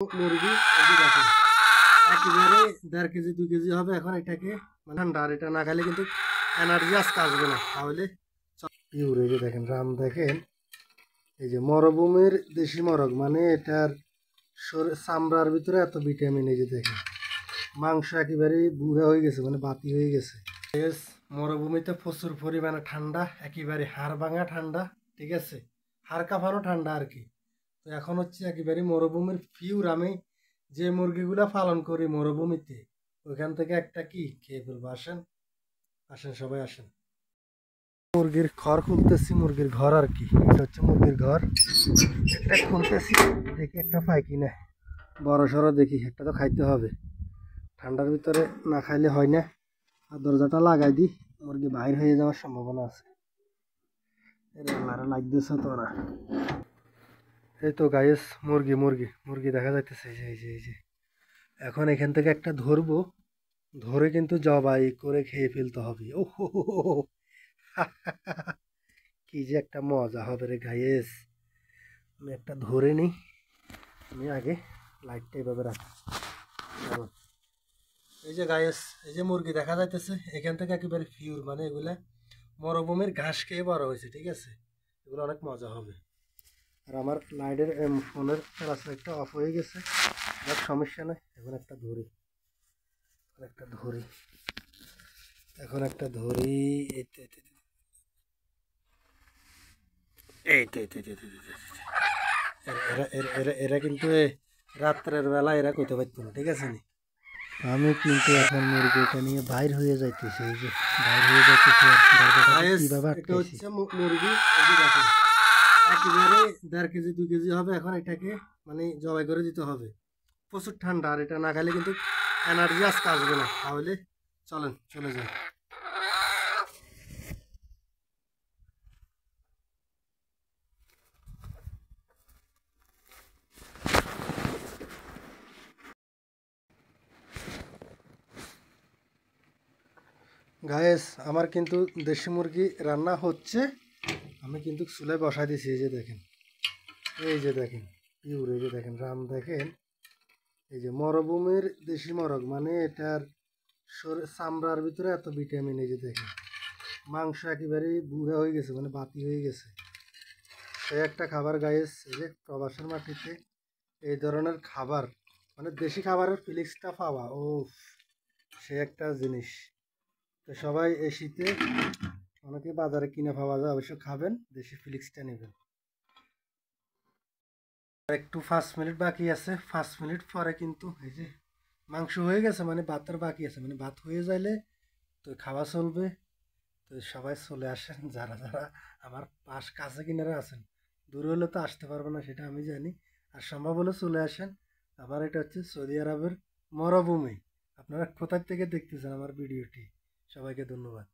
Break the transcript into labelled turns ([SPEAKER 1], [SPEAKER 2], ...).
[SPEAKER 1] মুরগি এই যে দেখেন একেবারে 1.5 কেজি 2 কেজি হবে। এখন এটাকে মানে ঠান্ডা, আর এটা না খাইলে কিন্তু এনার্জি আজকে আসবে না। তাহলে পিওর এই যে দেখেন রাম দেখেন, এই যে মরুভূমির দেশি মরগ, মানে এটার চামড়ার ভিতরে এত ভিটামিন। এই যে দেখেন মাংস একেবারে বুড়া হয়ে গেছে, মানে বাতি হয়ে গেছে। মরুভূমিতে প্রচুর পরিমাণে ঠান্ডা, একেবারে হাড় ভাঙা ঠান্ডা, ঠিক আছে, হাড় কাঁপানো ঠান্ডা আর কি। তো এখন হচ্ছে একেবারে মরুভূমির পিওর আমি যে মুরগিগুলা পালন করি মরুভূমিতে, ওইখান থেকে একটা কি খেয়ে ফেলবো। আসেন আসেন সবাই আসেন। মুরগির ঘর খুলতেছি, মুরগির ঘর আর কি, এটা হচ্ছে মুরগির ঘর। একটা খুলতেছি, দেখি একটা পাই কিনা, বড় সড়ো দেখি, একটা তো খাইতে হবে, ঠান্ডার ভিতরে না খাইলে হয় না। আর দরজাটা লাগাই দিই, মুরগি বাইর হয়ে যাওয়ার সম্ভাবনা আছে। লাগতেছে তো না। এই তো গাইস মুরগি মুরগি মুরগি দেখা যাইতেছে, এই যে এখন এখান থেকে একটা ধরবো, ধরে কিন্তু জবাই করে খেয়ে ফেলতে হবে। ও হো হো হো। কি যে একটা মজা হবে রে গাইস। আমি একটা ধরে নিই, আমি আগে লাইটটা এভাবে রাখি। এই যে গাইস, এই যে মুরগি দেখা যাইতেছে, এখান থেকে একেবারে পিওর, মানে এগুলা মরুভূমির ঘাস খেয়ে বড় হয়েছে, ঠিক আছে, এগুলো অনেক মজা হবে। আর আমার লাইটের ফোনের ফ্ল্যাশ লাইটটা অফ হয়ে গেছে, যার সমস্যা নেই। এখন একটা ধরি, একটা ধরি, এখন একটা ধরি। এই তো এই তো এই তো এই তো এই তো এই তো। এরা এরা এরা এরা কিন্তু রাত্রের বেলা এরা করতে পারতো না, ঠিক আছে নি। আমি কিন্তু এখন মুরগিটা নিয়ে বাইর হয়ে যাইতেছি, এই যে বাইর হয়ে যাইতেছি। এটা হচ্ছে মুরগি, একেবারে 1.5 কেজি 2 কেজি হবে। এখন এটাকে মানে জবাই করে দিতে হবে। প্রচুর ঠান্ডা, আর এটা না খাইলে কিন্তু এনার্জি আজকে আসবে না। তাহলে চলেন চলে যাই। গায়েস আমার কিন্তু দেশি মুরগি রান্না হচ্ছে, আমি কিন্তু চুলায় বসাই দিয়েছি। এই যে দেখেন, এই যে দেখেন পিওর, এই যে দেখেন রাম দেখেন, এই যে মরুভূমির দেশি মরগ, মানে এটার চামড়ার ভিতরে এত ভিটামিন। এই যে দেখেন মাংস একেবারে বুড়া হয়ে গেছে, মানে বাতি হয়ে গেছে। সে একটা খাবার গায়েস, এই যে প্রবাসের মাটিতে এই ধরনের খাবার, মানে দেশি খাবারের ফিলিংসটা পাওয়া, ও সে একটা জিনিস। তো সবাই এই শীতে অনেকে বাজারে কিনে পাওয়া যায়, অবশ্য খাবেন, দেশি ফিলিংসটা নেবেন। একটু 5 মিনিট বাকি আছে, 5 মিনিট পরে কিন্তু এই যে মাংস হয়ে গেছে, মানে ভাতের বাকি আছে, মানে ভাত হয়ে যাইলে তো খাওয়া চলবে। তো সবাই চলে আসেন, যারা যারা আমার কাছে কিনারে আছেন, দূরে হলে তো আসতে পারবো না, সেটা আমি জানি। আর সম্ভব হলে চলে আসেন। আমার এটা হচ্ছে সৌদি আরবের মরুভূমি। আপনারা কোথা থেকে দেখতেছেন আমার ভিডিওটি, সবাইকে ধন্যবাদ।